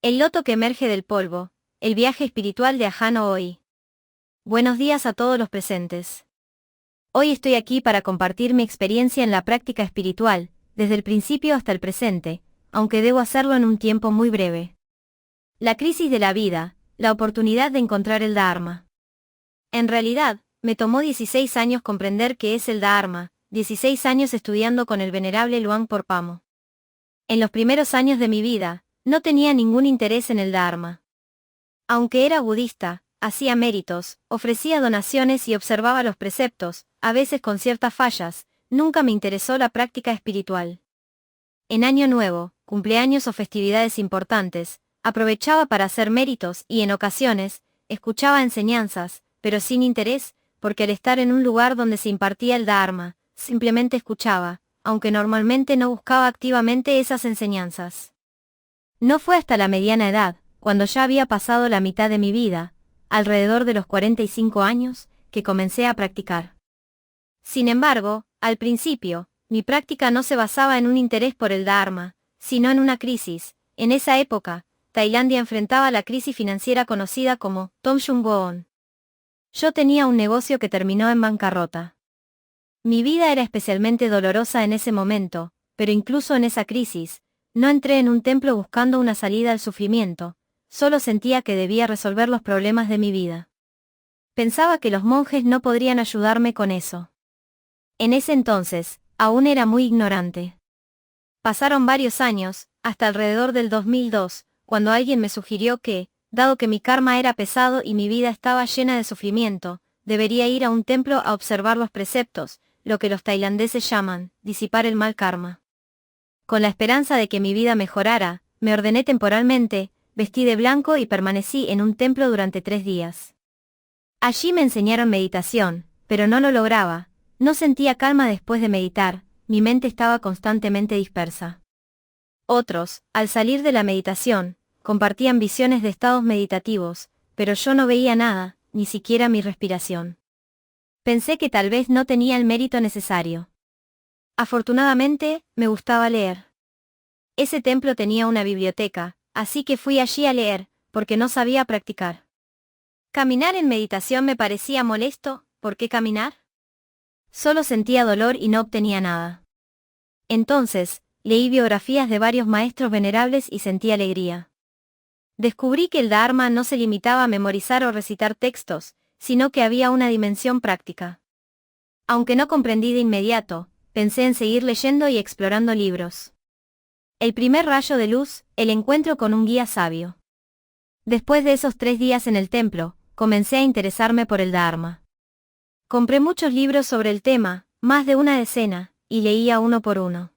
El loto que emerge del polvo, el viaje espiritual de Ajahn Öhi. Buenos días a todos los presentes. Hoy estoy aquí para compartir mi experiencia en la práctica espiritual, desde el principio hasta el presente, aunque debo hacerlo en un tiempo muy breve. La crisis de la vida, la oportunidad de encontrar el Dharma. En realidad, me tomó 16 años comprender qué es el Dharma, 16 años estudiando con el venerable Luang Por Phamo. En los primeros años de mi vida, no tenía ningún interés en el Dharma. Aunque era budista, hacía méritos, ofrecía donaciones y observaba los preceptos, a veces con ciertas fallas, nunca me interesó la práctica espiritual. En Año Nuevo, cumpleaños o festividades importantes, aprovechaba para hacer méritos y en ocasiones, escuchaba enseñanzas, pero sin interés, porque al estar en un lugar donde se impartía el Dharma, simplemente escuchaba, aunque normalmente no buscaba activamente esas enseñanzas. No fue hasta la mediana edad, cuando ya había pasado la mitad de mi vida, alrededor de los 45 años, que comencé a practicar. Sin embargo, al principio, mi práctica no se basaba en un interés por el Dharma, sino en una crisis. En esa época, Tailandia enfrentaba la crisis financiera conocida como Tom Shum Boon. Yo tenía un negocio que terminó en bancarrota. Mi vida era especialmente dolorosa en ese momento, pero incluso en esa crisis, no entré en un templo buscando una salida al sufrimiento, solo sentía que debía resolver los problemas de mi vida. Pensaba que los monjes no podrían ayudarme con eso. En ese entonces, aún era muy ignorante. Pasaron varios años, hasta alrededor del 2002, cuando alguien me sugirió que, dado que mi karma era pesado y mi vida estaba llena de sufrimiento, debería ir a un templo a observar los preceptos, lo que los tailandeses llaman, disipar el mal karma. Con la esperanza de que mi vida mejorara, me ordené temporalmente, vestí de blanco y permanecí en un templo durante 3 días. Allí me enseñaron meditación, pero no lo lograba, no sentía calma después de meditar, mi mente estaba constantemente dispersa. Otros, al salir de la meditación, compartían visiones de estados meditativos, pero yo no veía nada, ni siquiera mi respiración. Pensé que tal vez no tenía el mérito necesario. Afortunadamente, me gustaba leer. Ese templo tenía una biblioteca, así que fui allí a leer, porque no sabía practicar. Caminar en meditación me parecía molesto. ¿Por qué caminar? Solo sentía dolor y no obtenía nada. Entonces, leí biografías de varios maestros venerables y sentí alegría. Descubrí que el Dharma no se limitaba a memorizar o recitar textos, sino que había una dimensión práctica. Aunque no comprendí de inmediato, pensé en seguir leyendo y explorando libros. El primer rayo de luz, el encuentro con un guía sabio. Después de esos 3 días en el templo, comencé a interesarme por el Dharma. Compré muchos libros sobre el tema, más de una decena, y leía uno por uno.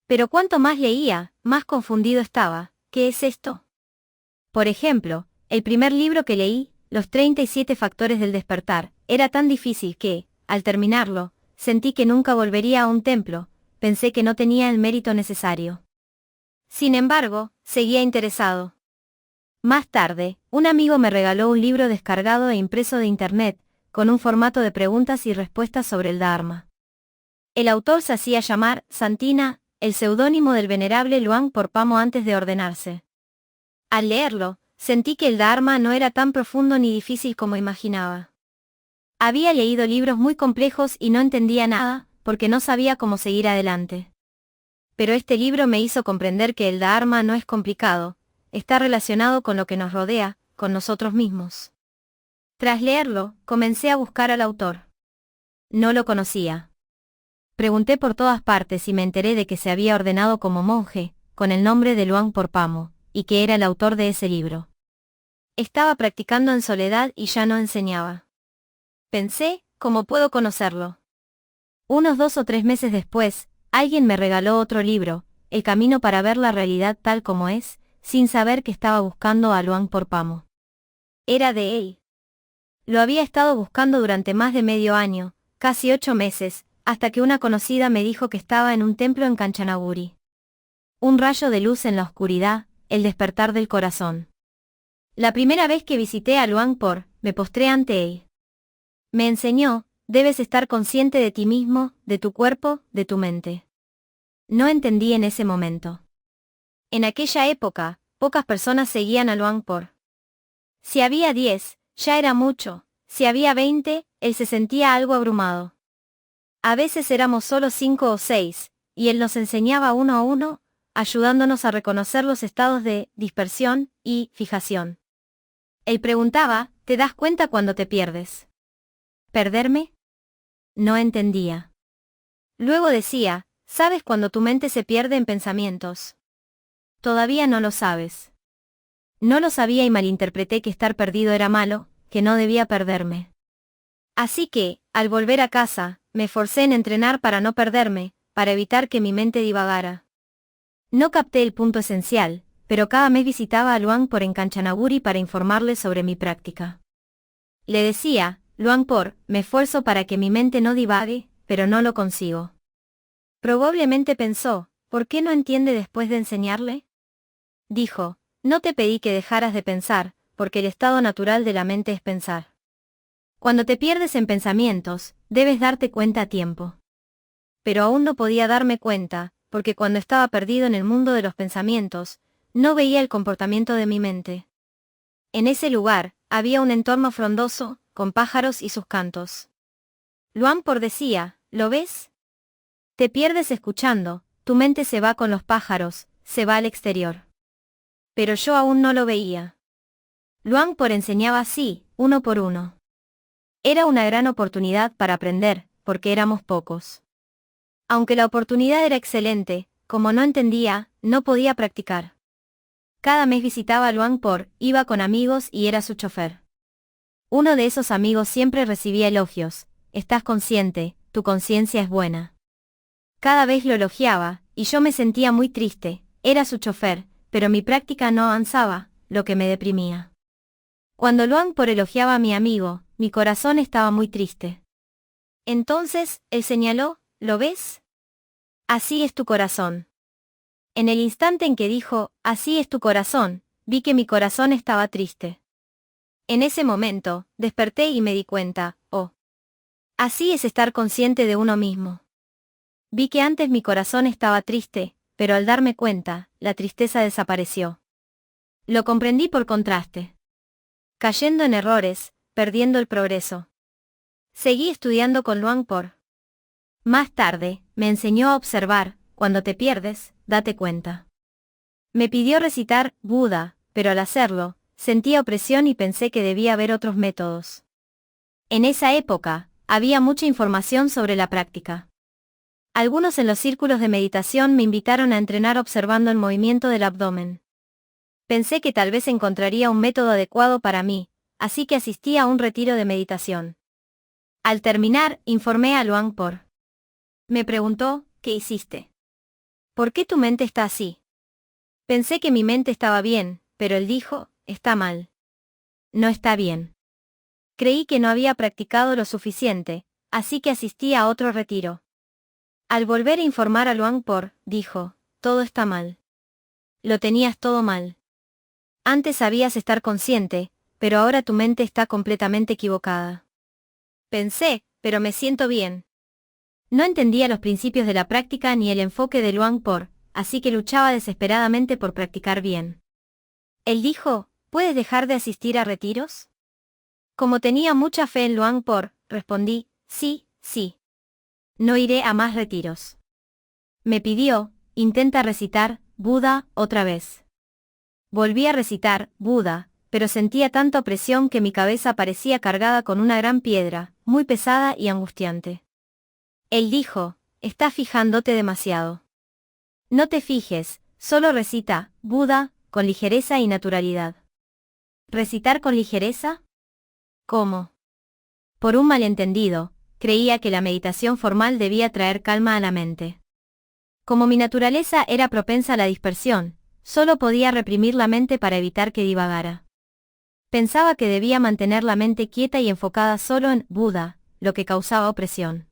Pero cuanto más leía, más confundido estaba. ¿Qué es esto? Por ejemplo, el primer libro que leí, Los 37 factores del despertar, era tan difícil que, al terminarlo, sentí que nunca volvería a un templo, pensé que no tenía el mérito necesario. Sin embargo, seguía interesado. Más tarde, un amigo me regaló un libro descargado e impreso de internet, con un formato de preguntas y respuestas sobre el Dharma. El autor se hacía llamar Santina, el seudónimo del venerable Luang Por Phamo antes de ordenarse. Al leerlo, sentí que el Dharma no era tan profundo ni difícil como imaginaba. Había leído libros muy complejos y no entendía nada, porque no sabía cómo seguir adelante. Pero este libro me hizo comprender que el Dharma no es complicado, está relacionado con lo que nos rodea, con nosotros mismos. Tras leerlo, comencé a buscar al autor. No lo conocía. Pregunté por todas partes y me enteré de que se había ordenado como monje, con el nombre de Luang Por Phamo, y que era el autor de ese libro. Estaba practicando en soledad y ya no enseñaba. Pensé, ¿cómo puedo conocerlo? Unos 2 o 3 meses después, alguien me regaló otro libro, El camino para ver la realidad tal como es, sin saber que estaba buscando a Luang Por Phamo. Era de él. Lo había estado buscando durante más de medio año, casi 8 meses, hasta que una conocida me dijo que estaba en un templo en Kanchanaburi. Un rayo de luz en la oscuridad, el despertar del corazón. La primera vez que visité a Luang Por, me postré ante él. Me enseñó, debes estar consciente de ti mismo, de tu cuerpo, de tu mente. No entendí en ese momento. En aquella época, pocas personas seguían a Luangpor. Si había 10, ya era mucho, si había 20, él se sentía algo abrumado. A veces éramos solo 5 o 6, y él nos enseñaba uno a uno, ayudándonos a reconocer los estados de dispersión y fijación. Él preguntaba, ¿te das cuenta cuando te pierdes? ¿Perderme? No entendía. Luego decía, ¿sabes cuando tu mente se pierde en pensamientos? Todavía no lo sabes. No lo sabía y malinterpreté que estar perdido era malo, que no debía perderme. Así que, al volver a casa, me forcé en entrenar para no perderme, para evitar que mi mente divagara. No capté el punto esencial, pero cada mes visitaba a Luangpor en Kanchanaburi para informarle sobre mi práctica. Le decía, Luangpor, me esfuerzo para que mi mente no divague, pero no lo consigo. Probablemente pensó, ¿por qué no entiende después de enseñarle? Dijo, no te pedí que dejaras de pensar, porque el estado natural de la mente es pensar. Cuando te pierdes en pensamientos, debes darte cuenta a tiempo. Pero aún no podía darme cuenta, porque cuando estaba perdido en el mundo de los pensamientos, no veía el comportamiento de mi mente. En ese lugar, había un entorno frondoso, con pájaros y sus cantos. Luangpor decía, ¿lo ves? Te pierdes escuchando, tu mente se va con los pájaros, se va al exterior. Pero yo aún no lo veía. Luangpor enseñaba así, uno por uno. Era una gran oportunidad para aprender, porque éramos pocos. Aunque la oportunidad era excelente, como no entendía, no podía practicar. Cada mes visitaba a Luangpor, iba con amigos y era su chofer. Uno de esos amigos siempre recibía elogios, estás consciente, tu conciencia es buena. Cada vez lo elogiaba, y yo me sentía muy triste, era su chofer, pero mi práctica no avanzaba, lo que me deprimía. Cuando Luangpor elogiaba a mi amigo, mi corazón estaba muy triste. Entonces, él señaló, ¿lo ves? Así es tu corazón. En el instante en que dijo, así es tu corazón, vi que mi corazón estaba triste. En ese momento, desperté y me di cuenta, oh. Así es estar consciente de uno mismo. Vi que antes mi corazón estaba triste, pero al darme cuenta, la tristeza desapareció. Lo comprendí por contraste. Cayendo en errores, perdiendo el progreso. Seguí estudiando con Luangpor. Más tarde, me enseñó a observar, cuando te pierdes, date cuenta. Me pidió recitar Buda, pero al hacerlo, sentía opresión y pensé que debía haber otros métodos. En esa época, había mucha información sobre la práctica. Algunos en los círculos de meditación me invitaron a entrenar observando el movimiento del abdomen. Pensé que tal vez encontraría un método adecuado para mí, así que asistí a un retiro de meditación. Al terminar, informé a Luangpor. Me preguntó, ¿qué hiciste? ¿Por qué tu mente está así? Pensé que mi mente estaba bien, pero él dijo, está mal. No está bien. Creí que no había practicado lo suficiente, así que asistí a otro retiro. Al volver a informar a Luangpor, dijo, todo está mal. Lo tenías todo mal. Antes sabías estar consciente, pero ahora tu mente está completamente equivocada. Pensé, pero me siento bien. No entendía los principios de la práctica ni el enfoque de Luangpor, así que luchaba desesperadamente por practicar bien. Él dijo, ¿puedes dejar de asistir a retiros? Como tenía mucha fe en Luangpor, respondí, sí, sí. No iré a más retiros. Me pidió, intenta recitar Buda otra vez. Volví a recitar Buda, pero sentía tanta opresión que mi cabeza parecía cargada con una gran piedra, muy pesada y angustiante. Él dijo, estás fijándote demasiado. No te fijes, solo recita Buda con ligereza y naturalidad. ¿Recitar con ligereza? ¿Cómo? Por un malentendido, creía que la meditación formal debía traer calma a la mente. Como mi naturaleza era propensa a la dispersión, solo podía reprimir la mente para evitar que divagara. Pensaba que debía mantener la mente quieta y enfocada solo en Buda, lo que causaba opresión.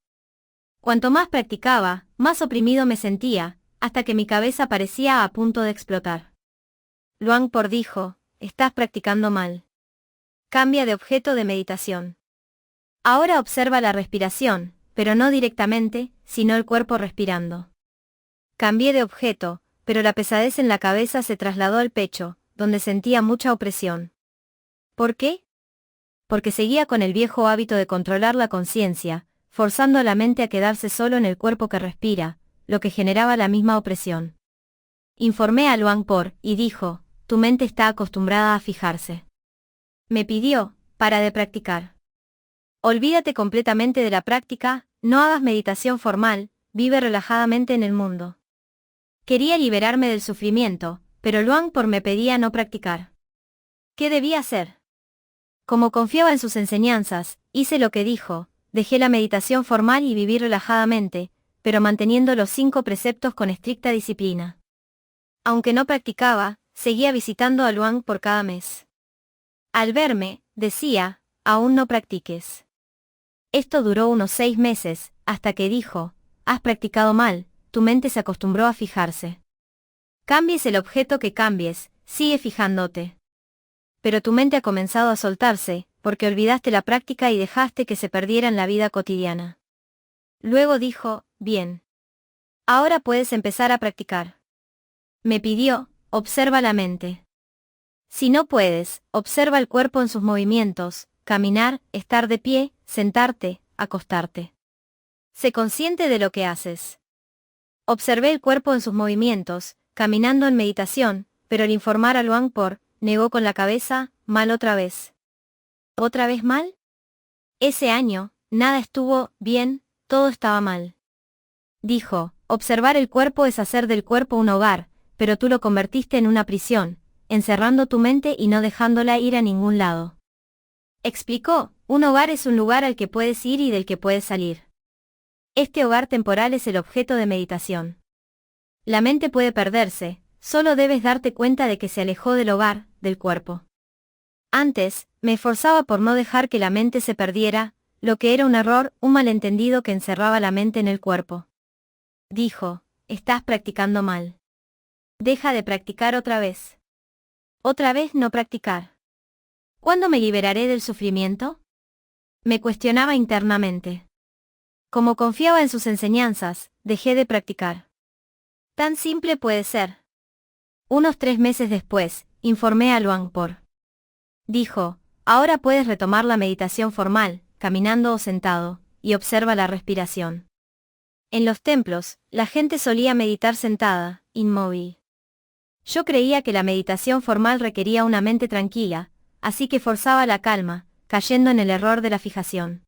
Cuanto más practicaba, más oprimido me sentía, hasta que mi cabeza parecía a punto de explotar. Luangpor dijo, estás practicando mal. Cambia de objeto de meditación. Ahora observa la respiración, pero no directamente, sino el cuerpo respirando. Cambié de objeto, pero la pesadez en la cabeza se trasladó al pecho, donde sentía mucha opresión. ¿Por qué? Porque seguía con el viejo hábito de controlar la conciencia, forzando a la mente a quedarse solo en el cuerpo que respira, lo que generaba la misma opresión. Informé a Luangpor, y dijo, tu mente está acostumbrada a fijarse. Me pidió, para de practicar. Olvídate completamente de la práctica, no hagas meditación formal, vive relajadamente en el mundo. Quería liberarme del sufrimiento, pero Luangpor me pedía no practicar. ¿Qué debía hacer? Como confiaba en sus enseñanzas, hice lo que dijo, dejé la meditación formal y viví relajadamente, pero manteniendo los 5 preceptos con estricta disciplina. Aunque no practicaba, seguía visitando a Luangpor cada mes. Al verme, decía, aún no practiques. Esto duró unos 6 meses, hasta que dijo, has practicado mal, tu mente se acostumbró a fijarse. Cambies el objeto que cambies, sigue fijándote. Pero tu mente ha comenzado a soltarse, porque olvidaste la práctica y dejaste que se perdiera en la vida cotidiana. Luego dijo, bien. Ahora puedes empezar a practicar. Me pidió, observa la mente. Si no puedes, observa el cuerpo en sus movimientos, caminar, estar de pie, sentarte, acostarte. Sé consciente de lo que haces. Observé el cuerpo en sus movimientos, caminando en meditación, pero al informar a Luangpor, negó con la cabeza, mal otra vez. ¿Otra vez mal? Ese año, nada estuvo bien, todo estaba mal. Dijo, observar el cuerpo es hacer del cuerpo un hogar, pero tú lo convertiste en una prisión, encerrando tu mente y no dejándola ir a ningún lado. Explicó, un hogar es un lugar al que puedes ir y del que puedes salir. Este hogar temporal es el objeto de meditación. La mente puede perderse, solo debes darte cuenta de que se alejó del hogar, del cuerpo. Antes, me esforzaba por no dejar que la mente se perdiera, lo que era un error, un malentendido que encerraba la mente en el cuerpo. Dijo, estás practicando mal. Deja de practicar otra vez. Otra vez no practicar. ¿Cuándo me liberaré del sufrimiento? Me cuestionaba internamente. Como confiaba en sus enseñanzas, dejé de practicar. Tan simple puede ser. Unos 3 meses después, informé a Luangpor. Dijo, ahora puedes retomar la meditación formal, caminando o sentado, y observa la respiración. En los templos, la gente solía meditar sentada, inmóvil. Yo creía que la meditación formal requería una mente tranquila, así que forzaba la calma, cayendo en el error de la fijación.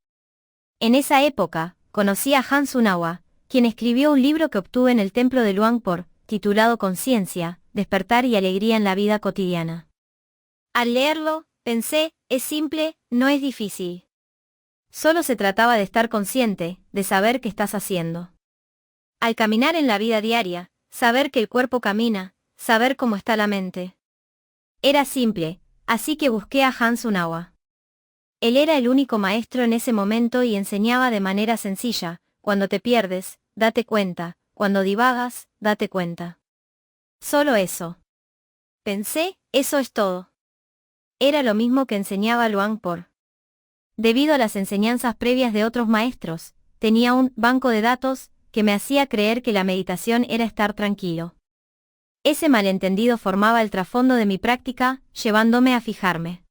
En esa época, conocí a Han Sunawa, quien escribió un libro que obtuve en el templo de Luangpor, titulado Conciencia, despertar y alegría en la vida cotidiana. Al leerlo, pensé, es simple, no es difícil. Solo se trataba de estar consciente, de saber qué estás haciendo. Al caminar en la vida diaria, saber que el cuerpo camina, saber cómo está la mente. Era simple, así que busqué a Han Sunawa. Él era el único maestro en ese momento y enseñaba de manera sencilla, cuando te pierdes, date cuenta, cuando divagas, date cuenta. Solo eso. Pensé, eso es todo. Era lo mismo que enseñaba Luangpor. Debido a las enseñanzas previas de otros maestros, tenía un banco de datos que me hacía creer que la meditación era estar tranquilo. Ese malentendido formaba el trasfondo de mi práctica, llevándome a fijarme.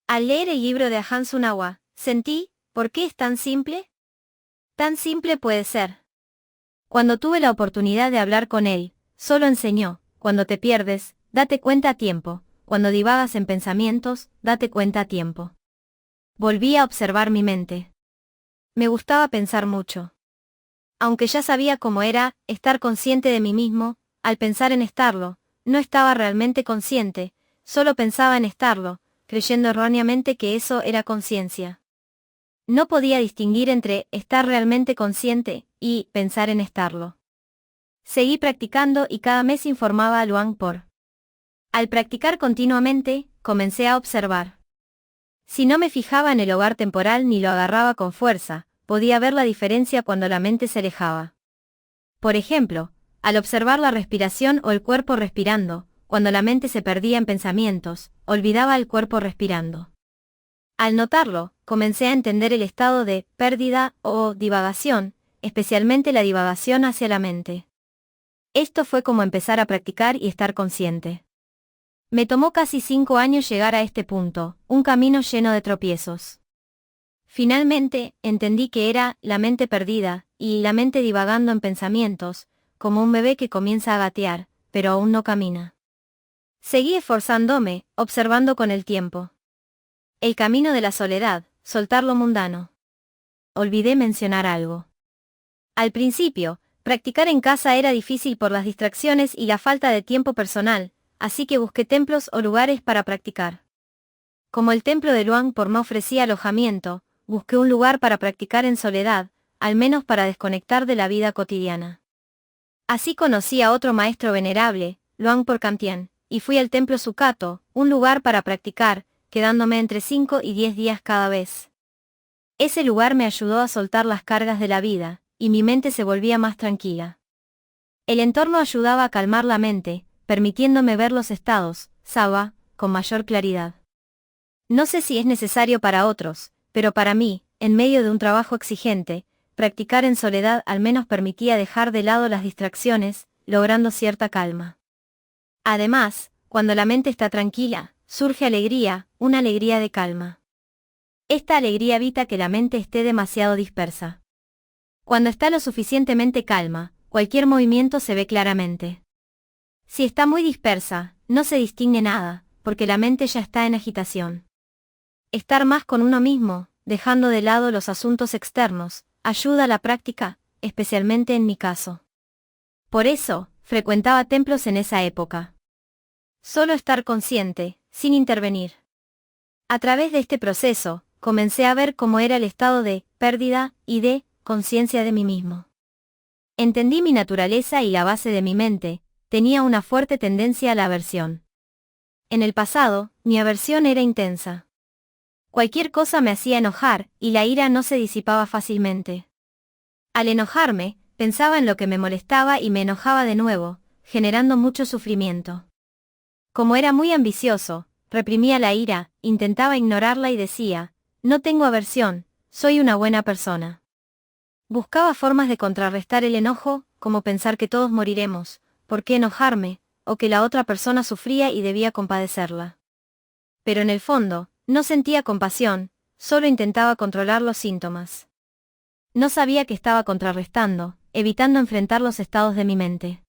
Al leer el libro de Han Sunawa, sentí, ¿por qué es tan simple? Tan simple puede ser. Cuando tuve la oportunidad de hablar con él, solo enseñó, cuando te pierdes, date cuenta a tiempo, cuando divagas en pensamientos, date cuenta a tiempo. Volví a observar mi mente. Me gustaba pensar mucho. Aunque ya sabía cómo era, estar consciente de mí mismo, al pensar en estarlo, no estaba realmente consciente, solo pensaba en estarlo, creyendo erróneamente que eso era conciencia. No podía distinguir entre estar realmente consciente y pensar en estarlo. Seguí practicando y cada mes informaba a Luangpor. Al practicar continuamente, comencé a observar. Si no me fijaba en el hogar temporal ni lo agarraba con fuerza, podía ver la diferencia cuando la mente se alejaba. Por ejemplo, al observar la respiración o el cuerpo respirando, cuando la mente se perdía en pensamientos, olvidaba el cuerpo respirando. Al notarlo, comencé a entender el estado de pérdida o divagación, especialmente la divagación hacia la mente. Esto fue como empezar a practicar y estar consciente. Me tomó casi 5 años llegar a este punto, un camino lleno de tropiezos. Finalmente, entendí que era la mente perdida, y la mente divagando en pensamientos, como un bebé que comienza a gatear, pero aún no camina. Seguí esforzándome, observando con el tiempo. El camino de la soledad, soltar lo mundano. Olvidé mencionar algo. Al principio, practicar en casa era difícil por las distracciones y la falta de tiempo personal, así que busqué templos o lugares para practicar. Como el templo de Luangpur no ofrecía alojamiento, busqué un lugar para practicar en soledad, al menos para desconectar de la vida cotidiana. Así conocí a otro maestro venerable, Luangpur Kamtian, y fui al templo Sukato, un lugar para practicar, quedándome entre 5 y 10 días cada vez. Ese lugar me ayudó a soltar las cargas de la vida, y mi mente se volvía más tranquila. El entorno ayudaba a calmar la mente, permitiéndome ver los estados, sattva, con mayor claridad. No sé si es necesario para otros, pero para mí, en medio de un trabajo exigente, practicar en soledad al menos permitía dejar de lado las distracciones, logrando cierta calma. Además, cuando la mente está tranquila, surge alegría, una alegría de calma. Esta alegría evita que la mente esté demasiado dispersa. Cuando está lo suficientemente calma, cualquier movimiento se ve claramente. Si está muy dispersa, no se distingue nada, porque la mente ya está en agitación. Estar más con uno mismo, dejando de lado los asuntos externos, ayuda a la práctica, especialmente en mi caso. Por eso, frecuentaba templos en esa época. Solo estar consciente, sin intervenir. A través de este proceso, comencé a ver cómo era el estado de pérdida y de conciencia de mí mismo. Entendí mi naturaleza y la base de mi mente, tenía una fuerte tendencia a la aversión. En el pasado, mi aversión era intensa. Cualquier cosa me hacía enojar, y la ira no se disipaba fácilmente. Al enojarme, pensaba en lo que me molestaba y me enojaba de nuevo, generando mucho sufrimiento. Como era muy ambicioso, reprimía la ira, intentaba ignorarla y decía, no tengo aversión, soy una buena persona. Buscaba formas de contrarrestar el enojo, como pensar que todos moriremos, ¿por qué enojarme?, o que la otra persona sufría y debía compadecerla. Pero en el fondo, no sentía compasión, solo intentaba controlar los síntomas. No sabía que estaba contrarrestando, evitando enfrentar los estados de mi mente.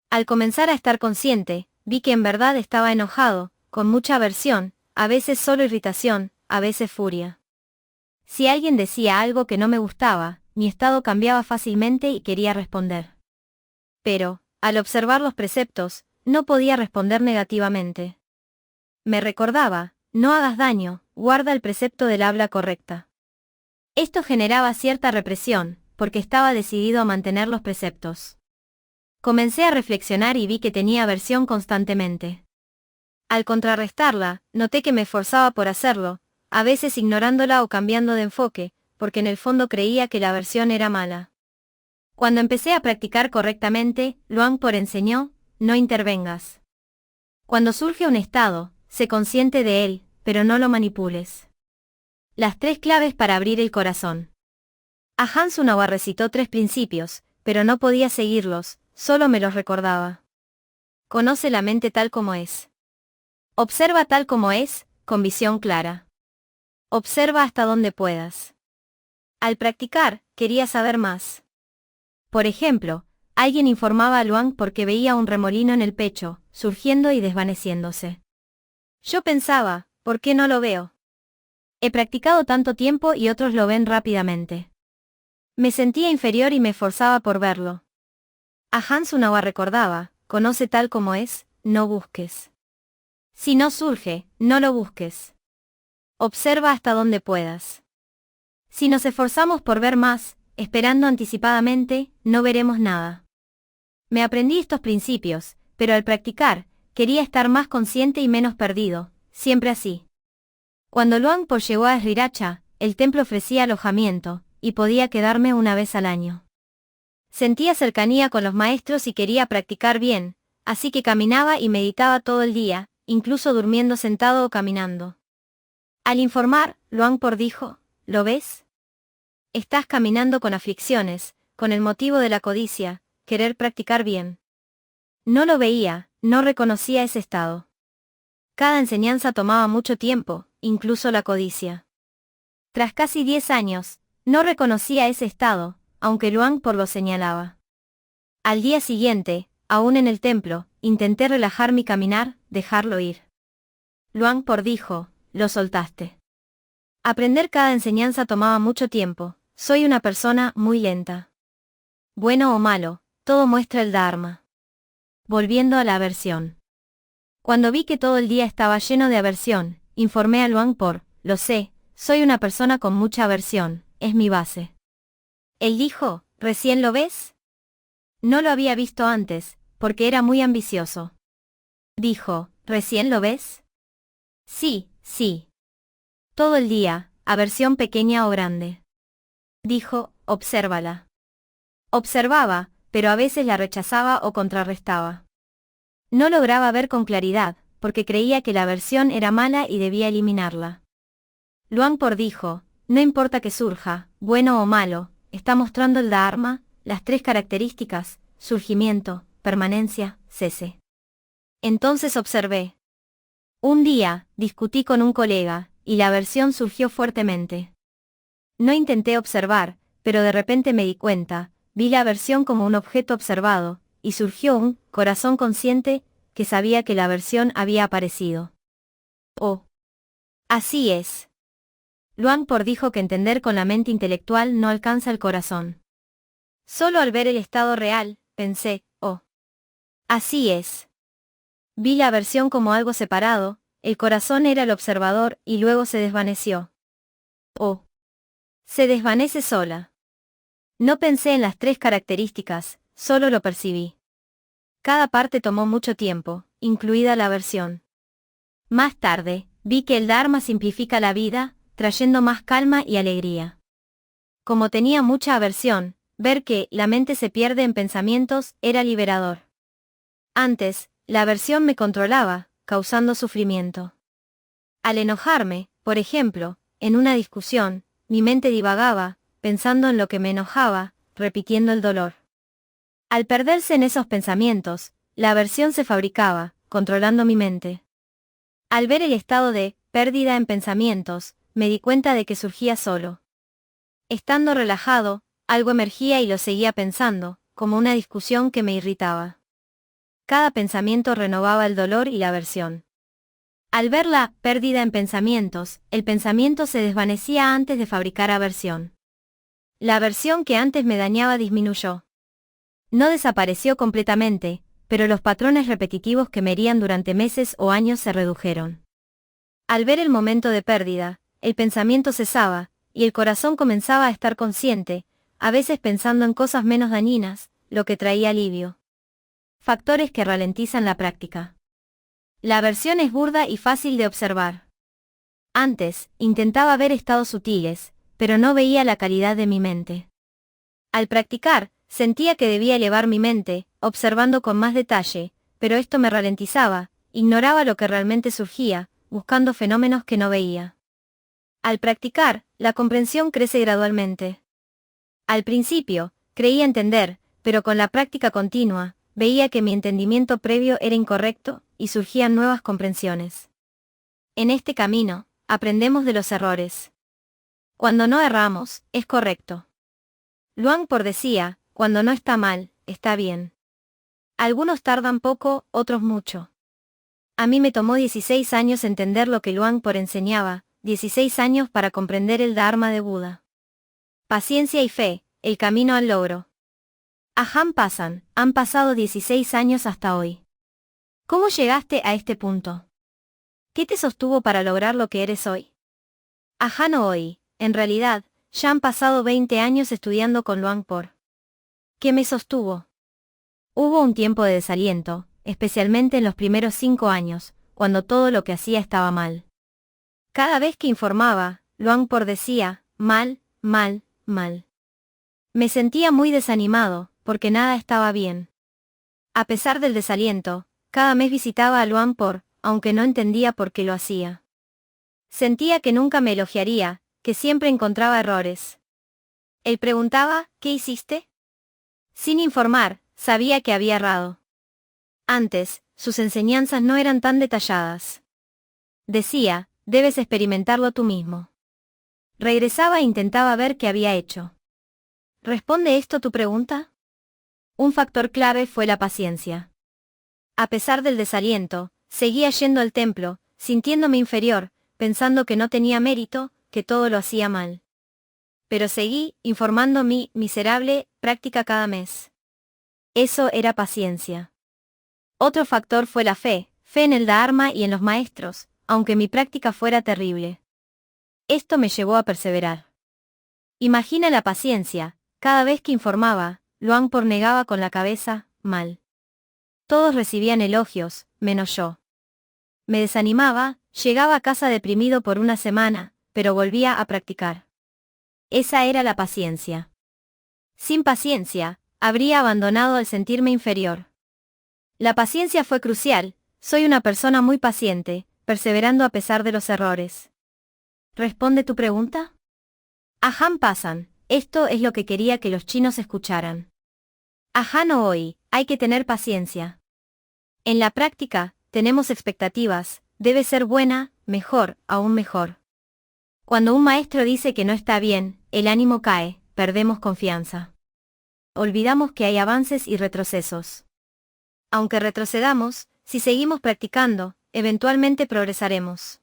Al comenzar a estar consciente, vi que en verdad estaba enojado, con mucha aversión, a veces solo irritación, a veces furia. Si alguien decía algo que no me gustaba, mi estado cambiaba fácilmente y quería responder. Pero, al observar los preceptos, no podía responder negativamente. Me recordaba, no hagas daño, guarda el precepto del habla correcta. Esto generaba cierta represión, porque estaba decidido a mantener los preceptos. Comencé a reflexionar y vi que tenía aversión constantemente. Al contrarrestarla, noté que me esforzaba por hacerlo, a veces ignorándola o cambiando de enfoque, porque en el fondo creía que la aversión era mala. Cuando empecé a practicar correctamente, Luangpur enseñó, no intervengas. Cuando surge un estado, sé consciente de él, pero no lo manipules. Las 3 claves para abrir el corazón. Ajahn Sunawa recitó 3 principios, pero no podía seguirlos, solo me los recordaba. Conoce la mente tal como es. Observa tal como es, con visión clara. Observa hasta donde puedas. Al practicar, quería saber más. Por ejemplo, alguien informaba a Luang porque veía un remolino en el pecho, surgiendo y desvaneciéndose. Yo pensaba, ¿por qué no lo veo? He practicado tanto tiempo y otros lo ven rápidamente. Me sentía inferior y me esforzaba por verlo. Ajahn Sunawa recordaba, conoce tal como es, no busques. Si no surge, no lo busques. Observa hasta donde puedas. Si nos esforzamos por ver más, esperando anticipadamente, no veremos nada. Me aprendí estos principios, pero al practicar, quería estar más consciente y menos perdido, siempre así. Cuando Luangpur llegó a Sriracha, el templo ofrecía alojamiento, y podía quedarme una vez al año. Sentía cercanía con los maestros y quería practicar bien, así que caminaba y meditaba todo el día, incluso durmiendo sentado o caminando. Al informar, Luangpur dijo, ¿lo ves? Estás caminando con aflicciones, con el motivo de la codicia, querer practicar bien. No lo veía, no reconocía ese estado. Cada enseñanza tomaba mucho tiempo, incluso la codicia. Tras casi 10 años, no reconocía ese estado, aunque Luangpor lo señalaba. Al día siguiente, aún en el templo, intenté relajar mi caminar, dejarlo ir. Luangpor dijo, lo soltaste. Aprender cada enseñanza tomaba mucho tiempo, soy una persona muy lenta. Bueno o malo, todo muestra el Dharma. Volviendo a la aversión. Cuando vi que todo el día estaba lleno de aversión, informé a Luangpor, lo sé, soy una persona con mucha aversión, es mi base. Él dijo, ¿recién lo ves? No lo había visto antes, porque era muy ambicioso. Dijo, ¿recién lo ves? Sí, sí. Todo el día, aversión pequeña o grande. Dijo, obsérvala. Observaba, pero a veces la rechazaba o contrarrestaba. No lograba ver con claridad, porque creía que la aversión era mala y debía eliminarla. Luangpor dijo, no importa que surja, bueno o malo, está mostrando el Dharma, las 3 características, surgimiento, permanencia, cese. Entonces observé. Un día, discutí con un colega, y la aversión surgió fuertemente. No intenté observar, pero de repente me di cuenta, vi la aversión como un objeto observado, y surgió un corazón consciente, que sabía que la aversión había aparecido. Oh. Así es. Luangpor dijo que entender con la mente intelectual no alcanza el corazón. Solo al ver el estado real, pensé, oh. Así es. Vi la aversión como algo separado, el corazón era el observador y luego se desvaneció. Oh. Se desvanece sola. No pensé en las 3 características, solo lo percibí. Cada parte tomó mucho tiempo, incluida la aversión. Más tarde, vi que el Dharma simplifica la vida, trayendo más calma y alegría. Como tenía mucha aversión, ver que la mente se pierde en pensamientos era liberador. Antes, la aversión me controlaba, causando sufrimiento. Al enojarme, por ejemplo, en una discusión, mi mente divagaba, pensando en lo que me enojaba, repitiendo el dolor. Al perderse en esos pensamientos, la aversión se fabricaba, controlando mi mente. Al ver el estado de pérdida en pensamientos, me di cuenta de que surgía solo. Estando relajado, algo emergía y lo seguía pensando, como una discusión que me irritaba. Cada pensamiento renovaba el dolor y la aversión. Al ver la pérdida en pensamientos, el pensamiento se desvanecía antes de fabricar aversión. La aversión que antes me dañaba disminuyó. No desapareció completamente, pero los patrones repetitivos que me herían durante meses o años se redujeron. Al ver el momento de pérdida, el pensamiento cesaba, y el corazón comenzaba a estar consciente, a veces pensando en cosas menos dañinas, lo que traía alivio. Factores que ralentizan la práctica. La aversión es burda y fácil de observar. Antes, intentaba ver estados sutiles, pero no veía la calidad de mi mente. Al practicar, sentía que debía elevar mi mente, observando con más detalle, pero esto me ralentizaba, ignoraba lo que realmente surgía, buscando fenómenos que no veía. Al practicar, la comprensión crece gradualmente. Al principio, creía entender, pero con la práctica continua, veía que mi entendimiento previo era incorrecto, y surgían nuevas comprensiones. En este camino, aprendemos de los errores. Cuando no erramos, es correcto. Luangpor decía, cuando no está mal, está bien. Algunos tardan poco, otros mucho. A mí me tomó 16 años entender lo que Luangpor enseñaba, 16 años para comprender el Dharma de Buda. Paciencia y fe, el camino al logro. Han pasado 16 años hasta hoy. ¿Cómo llegaste a este punto? ¿Qué te sostuvo para lograr lo que eres hoy? No hoy, en realidad, ya han pasado 20 años estudiando con Luangpor. ¿Qué me sostuvo? Hubo un tiempo de desaliento, especialmente en los primeros 5 años, cuando todo lo que hacía estaba mal. Cada vez que informaba, Luangpor decía, mal, mal, mal. Me sentía muy desanimado, porque nada estaba bien. A pesar del desaliento, cada mes visitaba a Luangpor, aunque no entendía por qué lo hacía. Sentía que nunca me elogiaría, que siempre encontraba errores. Él preguntaba, ¿qué hiciste? Sin informar, sabía que había errado. Antes, sus enseñanzas no eran tan detalladas. Decía, debes experimentarlo tú mismo. Regresaba e intentaba ver qué había hecho. ¿Responde esto tu pregunta? Un factor clave fue la paciencia. A pesar del desaliento, seguía yendo al templo, sintiéndome inferior, pensando que no tenía mérito, que todo lo hacía mal. Pero seguí, informando mi miserable práctica cada mes. Eso era paciencia. Otro factor fue la fe en el Dharma y en los maestros, aunque mi práctica fuera terrible. Esto me llevó a perseverar. Imagina la paciencia, cada vez que informaba, Luangpor negaba con la cabeza, mal. Todos recibían elogios, menos yo. Me desanimaba, llegaba a casa deprimido por una semana, pero volvía a practicar. Esa era la paciencia. Sin paciencia, habría abandonado al sentirme inferior. La paciencia fue crucial, soy una persona muy paciente, perseverando a pesar de los errores. ¿Responde tu pregunta? Ajahn Pasan, esto es lo que quería que los chinos escucharan. Ajahn no hoy, hay que tener paciencia. En la práctica, tenemos expectativas, debe ser buena, mejor, aún mejor. Cuando un maestro dice que no está bien, el ánimo cae, perdemos confianza. Olvidamos que hay avances y retrocesos. Aunque retrocedamos, si seguimos practicando, eventualmente progresaremos.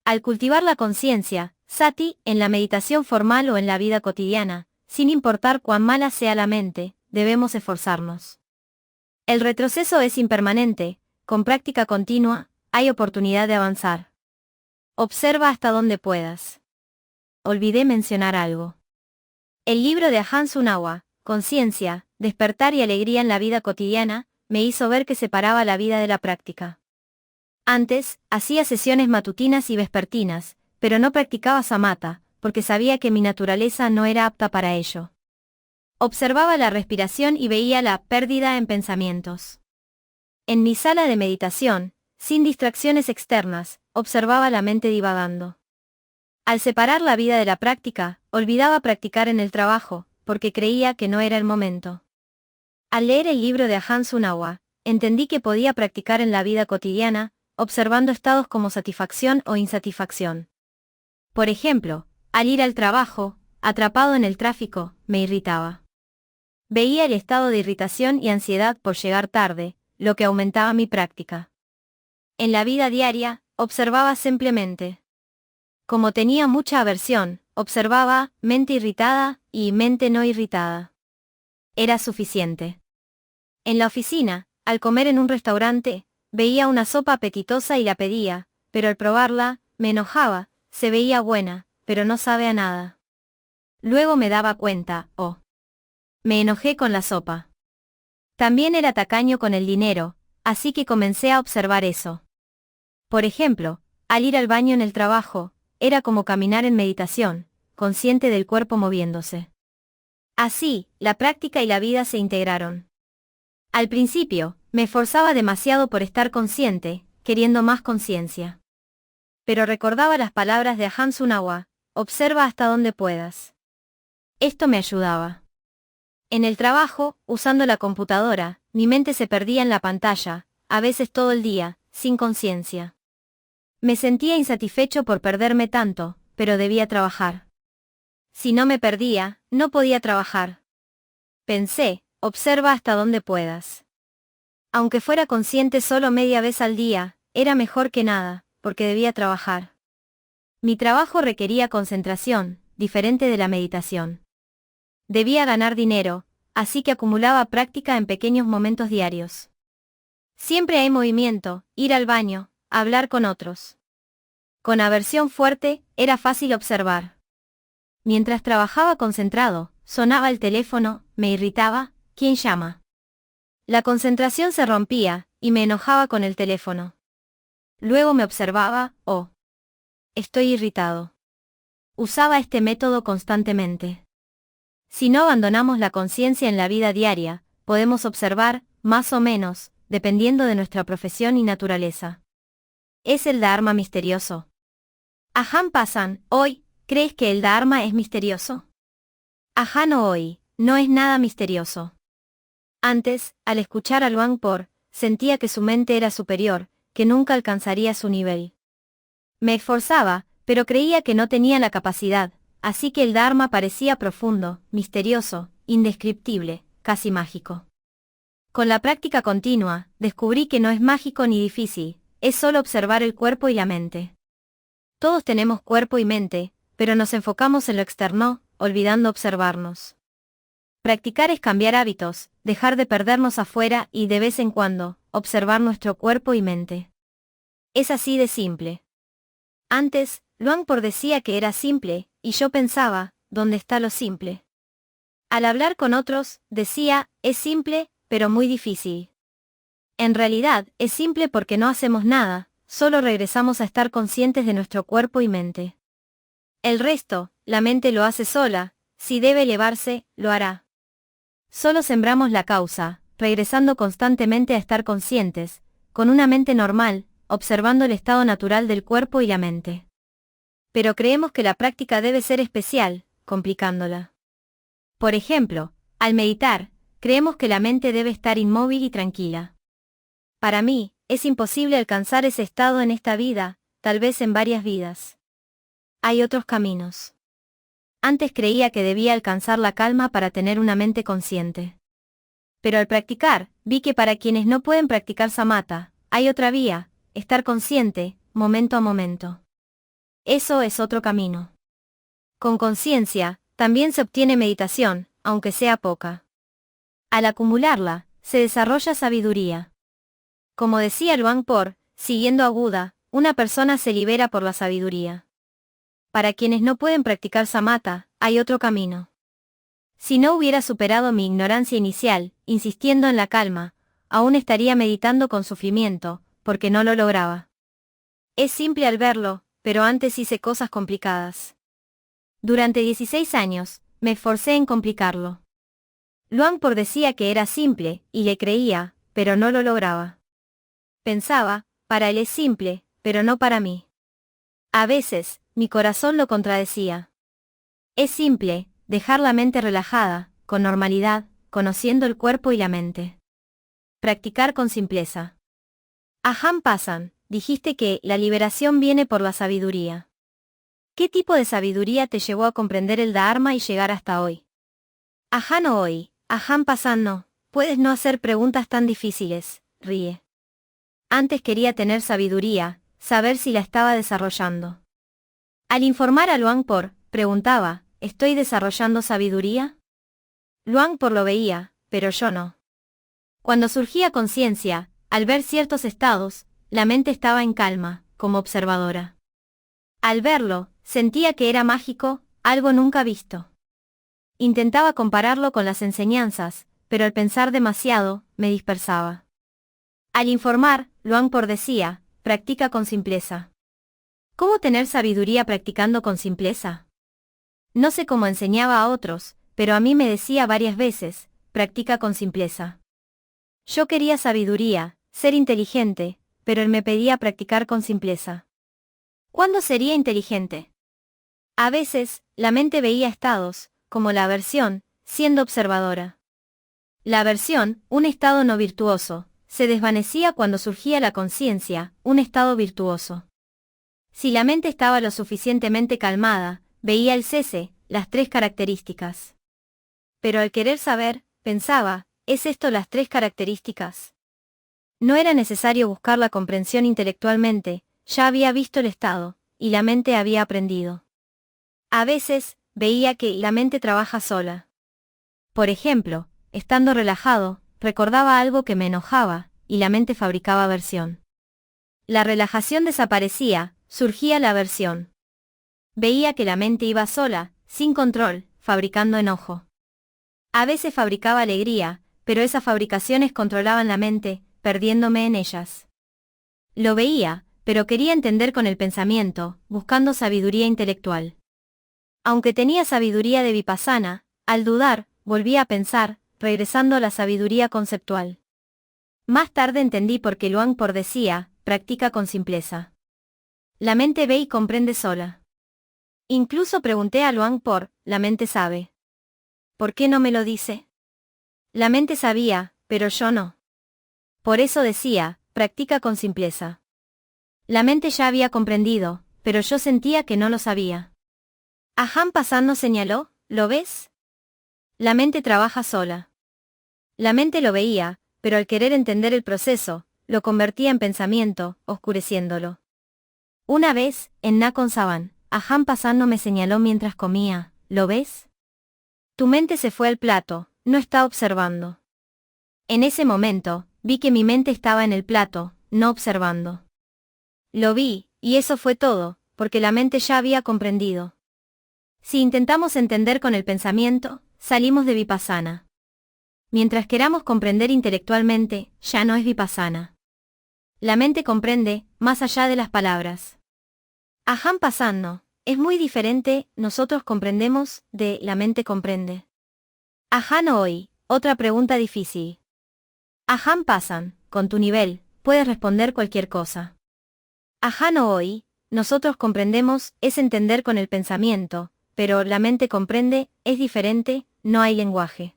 Al cultivar la conciencia, sati, en la meditación formal o en la vida cotidiana, sin importar cuán mala sea la mente, debemos esforzarnos. El retroceso es impermanente, con práctica continua, hay oportunidad de avanzar. Observa hasta donde puedas. Olvidé mencionar algo. El libro de Ajahn Sunawa, Conciencia, Despertar y Alegría en la Vida Cotidiana, me hizo ver que separaba la vida de la práctica. Antes, hacía sesiones matutinas y vespertinas, pero no practicaba samatha, porque sabía que mi naturaleza no era apta para ello. Observaba la respiración y veía la pérdida en pensamientos. En mi sala de meditación, sin distracciones externas, observaba la mente divagando. Al separar la vida de la práctica, olvidaba practicar en el trabajo, porque creía que no era el momento. Al leer el libro de Ajahn Sunawa, entendí que podía practicar en la vida cotidiana, observando estados como satisfacción o insatisfacción. Por ejemplo, al ir al trabajo, atrapado en el tráfico, me irritaba. Veía el estado de irritación y ansiedad por llegar tarde, lo que aumentaba mi práctica. En la vida diaria, observaba simplemente. Como tenía mucha aversión, observaba mente irritada y mente no irritada. Era suficiente. En la oficina, al comer en un restaurante, veía una sopa apetitosa y la pedía, pero al probarla, me enojaba, se veía buena, pero no sabe a nada. Luego me daba cuenta, me enojé con la sopa. También era tacaño con el dinero, así que comencé a observar eso. Por ejemplo, al ir al baño en el trabajo, era como caminar en meditación, consciente del cuerpo moviéndose. Así, la práctica y la vida se integraron. Al principio, me esforzaba demasiado por estar consciente, queriendo más conciencia. Pero recordaba las palabras de Ajahn Sunawa, observa hasta donde puedas. Esto me ayudaba. En el trabajo, usando la computadora, mi mente se perdía en la pantalla, a veces todo el día, sin conciencia. Me sentía insatisfecho por perderme tanto, pero debía trabajar. Si no me perdía, no podía trabajar. Pensé, observa hasta donde puedas. Aunque fuera consciente solo media vez al día, era mejor que nada, porque debía trabajar. Mi trabajo requería concentración, diferente de la meditación. Debía ganar dinero, así que acumulaba práctica en pequeños momentos diarios. Siempre hay movimiento, ir al baño, hablar con otros. Con aversión fuerte, era fácil observar. Mientras trabajaba concentrado, sonaba el teléfono, me irritaba, ¿quién llama? La concentración se rompía, y me enojaba con el teléfono. Luego me observaba, estoy irritado. Usaba este método constantemente. Si no abandonamos la conciencia en la vida diaria, podemos observar, más o menos, dependiendo de nuestra profesión y naturaleza. ¿Es el Dharma misterioso? Ajahn Pasan, hoy, ¿crees que el Dharma es misterioso? Ajahn no hoy, no es nada misterioso. Antes, al escuchar a Luangpor, sentía que su mente era superior, que nunca alcanzaría su nivel. Me esforzaba, pero creía que no tenía la capacidad, así que el Dharma parecía profundo, misterioso, indescriptible, casi mágico. Con la práctica continua, descubrí que no es mágico ni difícil, es solo observar el cuerpo y la mente. Todos tenemos cuerpo y mente, pero nos enfocamos en lo externo, olvidando observarnos. Practicar es cambiar hábitos, dejar de perdernos afuera y de vez en cuando, observar nuestro cuerpo y mente. Es así de simple. Antes, Luangpor decía que era simple, y yo pensaba, ¿dónde está lo simple? Al hablar con otros, decía, es simple, pero muy difícil. En realidad, es simple porque no hacemos nada, solo regresamos a estar conscientes de nuestro cuerpo y mente. El resto, la mente lo hace sola, si debe elevarse, lo hará. Solo sembramos la causa, regresando constantemente a estar conscientes, con una mente normal, observando el estado natural del cuerpo y la mente. Pero creemos que la práctica debe ser especial, complicándola. Por ejemplo, al meditar, creemos que la mente debe estar inmóvil y tranquila. Para mí, es imposible alcanzar ese estado en esta vida, tal vez en varias vidas. Hay otros caminos. Antes creía que debía alcanzar la calma para tener una mente consciente. Pero al practicar, vi que para quienes no pueden practicar samatha, hay otra vía, estar consciente, momento a momento. Eso es otro camino. Con conciencia, también se obtiene meditación, aunque sea poca. Al acumularla, se desarrolla sabiduría. Como decía Luangpor, siguiendo a Buda, una persona se libera por la sabiduría. Para quienes no pueden practicar samatha, hay otro camino. Si no hubiera superado mi ignorancia inicial, insistiendo en la calma, aún estaría meditando con sufrimiento, porque no lo lograba. Es simple al verlo, pero antes hice cosas complicadas. Durante 16 años, me esforcé en complicarlo. Luangpor decía que era simple, y le creía, pero no lo lograba. Pensaba, para él es simple, pero no para mí. A veces, mi corazón lo contradecía. Es simple, dejar la mente relajada, con normalidad, conociendo el cuerpo y la mente. Practicar con simpleza. Ajahn Pasan, dijiste que la liberación viene por la sabiduría. ¿Qué tipo de sabiduría te llevó a comprender el Dharma y llegar hasta hoy? Ajahn hoy, Ajahn Pasan no, puedes no hacer preguntas tan difíciles, ríe. Antes quería tener sabiduría, saber si la estaba desarrollando. Al informar a Luangpor, preguntaba, ¿estoy desarrollando sabiduría? Luangpor lo veía, pero yo no. Cuando surgía conciencia, al ver ciertos estados, la mente estaba en calma, como observadora. Al verlo, sentía que era mágico, algo nunca visto. Intentaba compararlo con las enseñanzas, pero al pensar demasiado, me dispersaba. Al informar, Luangpor decía, practica con simpleza. ¿Cómo tener sabiduría practicando con simpleza? No sé cómo enseñaba a otros, pero a mí me decía varias veces, practica con simpleza. Yo quería sabiduría, ser inteligente, pero él me pedía practicar con simpleza. ¿Cuándo sería inteligente? A veces, la mente veía estados, como la aversión, siendo observadora. La aversión, un estado no virtuoso, se desvanecía cuando surgía la conciencia, un estado virtuoso. Si la mente estaba lo suficientemente calmada, veía el cese, las tres características. Pero al querer saber, pensaba, ¿es esto las tres características? No era necesario buscar la comprensión intelectualmente, ya había visto el estado, y la mente había aprendido. A veces, veía que la mente trabaja sola. Por ejemplo, estando relajado, recordaba algo que me enojaba, y la mente fabricaba aversión. La relajación desaparecía, surgía la aversión. Veía que la mente iba sola, sin control, fabricando enojo. A veces fabricaba alegría, pero esas fabricaciones controlaban la mente, perdiéndome en ellas. Lo veía, pero quería entender con el pensamiento, buscando sabiduría intelectual. Aunque tenía sabiduría de vipassana, al dudar, volvía a pensar, regresando a la sabiduría conceptual. Más tarde entendí por qué Luangpor decía, practica con simpleza. La mente ve y comprende sola. Incluso pregunté a Luangpor, la mente sabe. ¿Por qué no me lo dice? La mente sabía, pero yo no. Por eso decía, practica con simpleza. La mente ya había comprendido, pero yo sentía que no lo sabía. Ajahn Passanno señaló, ¿lo ves? La mente trabaja sola. La mente lo veía, pero al querer entender el proceso, lo convertía en pensamiento, oscureciéndolo. Una vez, en Nakhon Sawan, Ajahn Passanno me señaló mientras comía, ¿lo ves? Tu mente se fue al plato, no está observando. En ese momento, vi que mi mente estaba en el plato, no observando. Lo vi, y eso fue todo, porque la mente ya había comprendido. Si intentamos entender con el pensamiento, salimos de Vipassana. Mientras queramos comprender intelectualmente, ya no es Vipassana. La mente comprende, más allá de las palabras. Ajahn Passanno, es muy diferente, nosotros comprendemos, de la mente comprende. Ajahn hoy, otra pregunta difícil. Ajahn Passan, con tu nivel, puedes responder cualquier cosa. Ajahn hoy, nosotros comprendemos, es entender con el pensamiento, pero la mente comprende, es diferente, no hay lenguaje.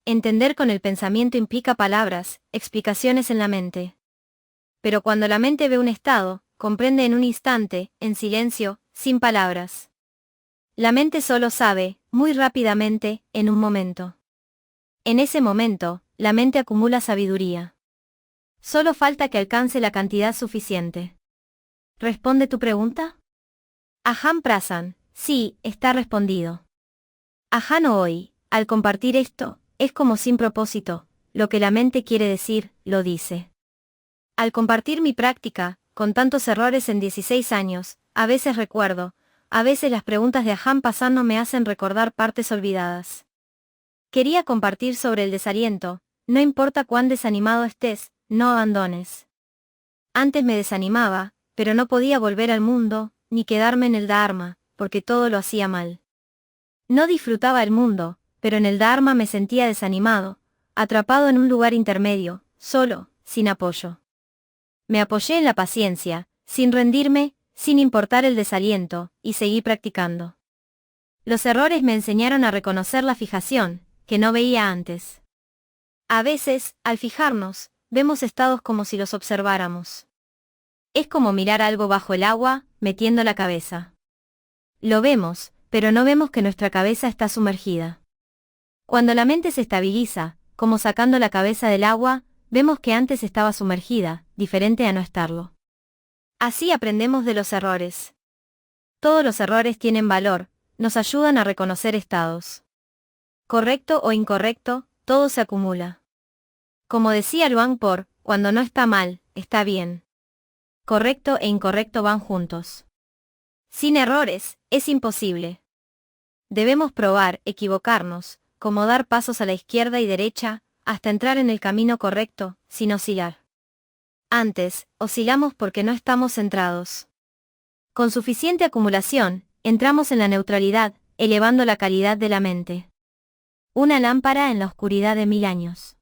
Entender con el pensamiento implica palabras, explicaciones en la mente. Pero cuando la mente ve un estado, comprende en un instante, en silencio, sin palabras. La mente solo sabe, muy rápidamente, en un momento. En ese momento, la mente acumula sabiduría. Solo falta que alcance la cantidad suficiente. ¿Responde tu pregunta? Ajahn Passan, sí, está respondido. Ajahn hoy, al compartir esto, es como sin propósito, lo que la mente quiere decir, lo dice. Al compartir mi práctica, con tantos errores en 16 años, a veces recuerdo, a veces las preguntas de Ajahn Passanno me hacen recordar partes olvidadas. Quería compartir sobre el desaliento, no importa cuán desanimado estés, no abandones. Antes me desanimaba, pero no podía volver al mundo, ni quedarme en el Dharma, porque todo lo hacía mal. No disfrutaba el mundo, pero en el Dharma me sentía desanimado, atrapado en un lugar intermedio, solo, sin apoyo. Me apoyé en la paciencia, sin rendirme, sin importar el desaliento, y seguí practicando. Los errores me enseñaron a reconocer la fijación, que no veía antes. A veces, al fijarnos, vemos estados como si los observáramos. Es como mirar algo bajo el agua, metiendo la cabeza. Lo vemos, pero no vemos que nuestra cabeza está sumergida. Cuando la mente se estabiliza, como sacando la cabeza del agua, vemos que antes estaba sumergida, diferente a no estarlo. Así aprendemos de los errores. Todos los errores tienen valor, nos ayudan a reconocer estados. Correcto o incorrecto, todo se acumula. Como decía Luang Por, cuando no está mal, está bien. Correcto e incorrecto van juntos. Sin errores, es imposible. Debemos probar, equivocarnos, como dar pasos a la izquierda y derecha, hasta entrar en el camino correcto, sin oscilar. Antes, oscilamos porque no estamos centrados. Con suficiente acumulación, entramos en la neutralidad, elevando la calidad de la mente. Una lámpara en la oscuridad de 1000 años.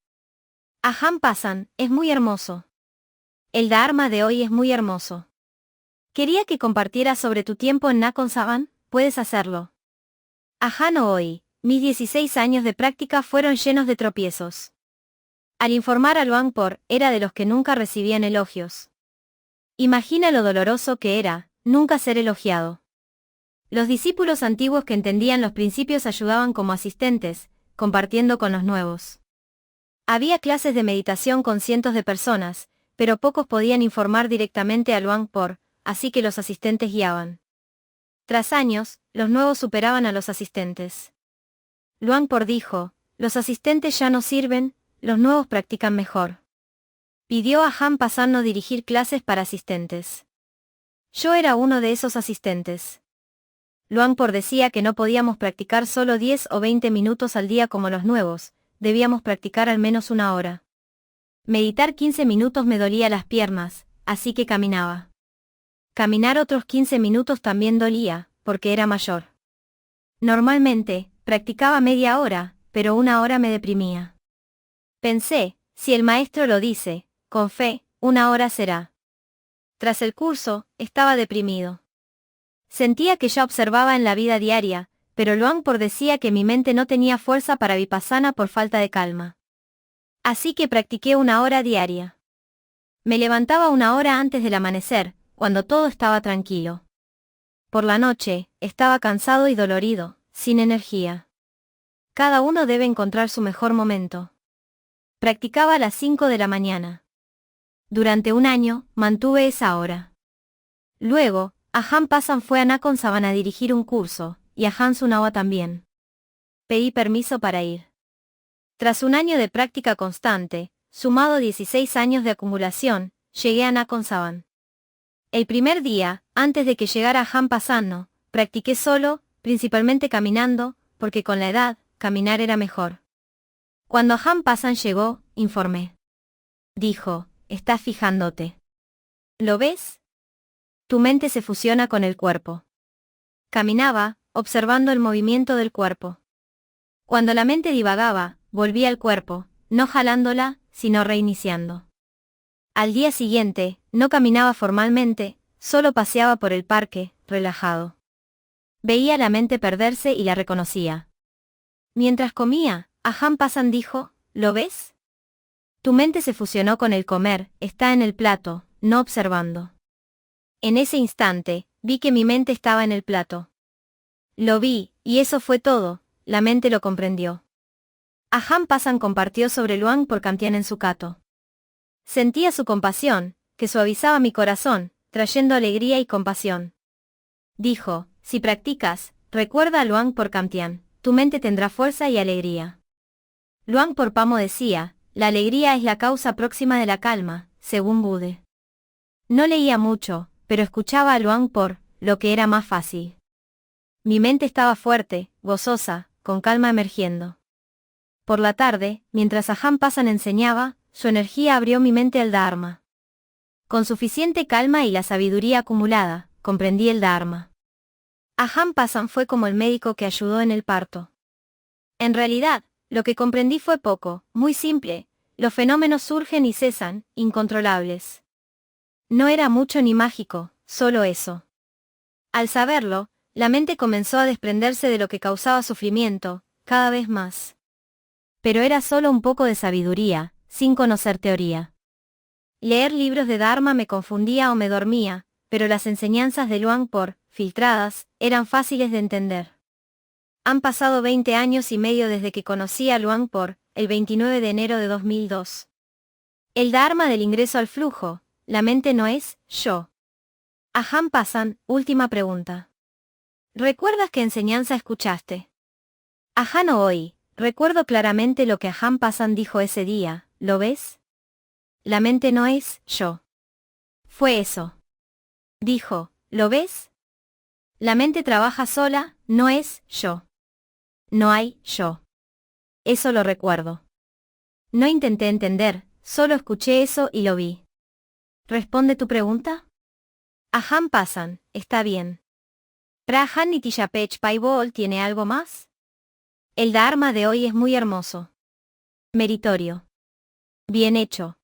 Ajahn Passan, es muy hermoso. El Dharma de hoy es muy hermoso. Quería que compartieras sobre tu tiempo en Nakhon Sawan, puedes hacerlo. Ajahn hoy, mis 16 años de práctica fueron llenos de tropiezos. Al informar a Luang Por, era de los que nunca recibían elogios. Imagina lo doloroso que era, nunca ser elogiado. Los discípulos antiguos que entendían los principios ayudaban como asistentes, compartiendo con los nuevos. Había clases de meditación con cientos de personas, pero pocos podían informar directamente a Luang Por, así que los asistentes guiaban. Tras años, los nuevos superaban a los asistentes. Luang Por dijo, los asistentes ya no sirven, los nuevos practican mejor. Pidió a Ajahn Passanno dirigir clases para asistentes. Yo era uno de esos asistentes. Luang Por decía que no podíamos practicar solo 10 o 20 minutos al día como los nuevos, debíamos practicar al menos 1 hora. Meditar 15 minutos me dolía las piernas, así que caminaba. Caminar otros 15 minutos también dolía, porque era mayor. Normalmente, practicaba media hora, pero 1 hora me deprimía. Pensé, si el maestro lo dice, con fe, 1 hora será. Tras el curso, estaba deprimido. Sentía que ya observaba en la vida diaria, pero Luang Por decía que mi mente no tenía fuerza para Vipassana por falta de calma. Así que practiqué 1 hora diaria. Me levantaba 1 hora antes del amanecer, cuando todo estaba tranquilo. Por la noche, estaba cansado y dolorido, sin energía. Cada uno debe encontrar su mejor momento. Practicaba a las 5 de la mañana. Durante un año, mantuve esa hora. Luego, Ajahn Passan fue a Nakhon Sawan a dirigir un curso, y Ajahn Sunawa también. Pedí permiso para ir. Tras un año de práctica constante, sumado 16 años de acumulación, llegué a Nakhon Sawan. El primer día, antes de que llegara Ajahn Passan, practiqué solo, principalmente caminando, porque con la edad, caminar era mejor. Cuando Ajahn Passan llegó, informé. Dijo, estás fijándote. ¿Lo ves? Tu mente se fusiona con el cuerpo. Caminaba, observando el movimiento del cuerpo. Cuando la mente divagaba, volvía al cuerpo, no jalándola, sino reiniciando. Al día siguiente, no caminaba formalmente, solo paseaba por el parque, relajado. Veía la mente perderse y la reconocía. Mientras comía, Ajahn Passan dijo, ¿lo ves? Tu mente se fusionó con el comer, está en el plato, no observando. En ese instante, vi que mi mente estaba en el plato. Lo vi, y eso fue todo, la mente lo comprendió. Ajahn Passan compartió sobre Luang por Kamtian en su kato. Sentía su compasión, que suavizaba mi corazón, trayendo alegría y compasión. Dijo, si practicas, recuerda a Luang por Kamtian, tu mente tendrá fuerza y alegría. Luang por Pamo decía, la alegría es la causa próxima de la calma, según Bude. No leía mucho, pero escuchaba a Luang por, lo que era más fácil. Mi mente estaba fuerte, gozosa, con calma emergiendo. Por la tarde, mientras Ajahn Passan enseñaba, su energía abrió mi mente al Dharma. Con suficiente calma y la sabiduría acumulada, comprendí el Dharma. Ajahn Passan fue como el médico que ayudó en el parto. En realidad, lo que comprendí fue poco, muy simple, los fenómenos surgen y cesan, incontrolables. No era mucho ni mágico, solo eso. Al saberlo, la mente comenzó a desprenderse de lo que causaba sufrimiento, cada vez más. Pero era solo un poco de sabiduría, sin conocer teoría. Leer libros de Dharma me confundía o me dormía, pero las enseñanzas de Luang por, filtradas, eran fáciles de entender. Han pasado 20 años y medio desde que conocí a Luang por, el 29 de enero de 2002. El Dharma del ingreso al flujo, la mente no es, yo. Ajahn Passan, última pregunta. ¿Recuerdas qué enseñanza escuchaste? Ajahn hoy, recuerdo claramente lo que Ajahn Passan dijo ese día, ¿lo ves? La mente no es, yo. Fue eso. Dijo, ¿lo ves? La mente trabaja sola, no es, yo. No hay, yo. Eso lo recuerdo. No intenté entender, solo escuché eso y lo vi. ¿Responde tu pregunta? Ajahn Passan, está bien. ¿Prahan Nitishapech Paibol tiene algo más? El Dharma de hoy es muy hermoso. Meritorio. Bien hecho.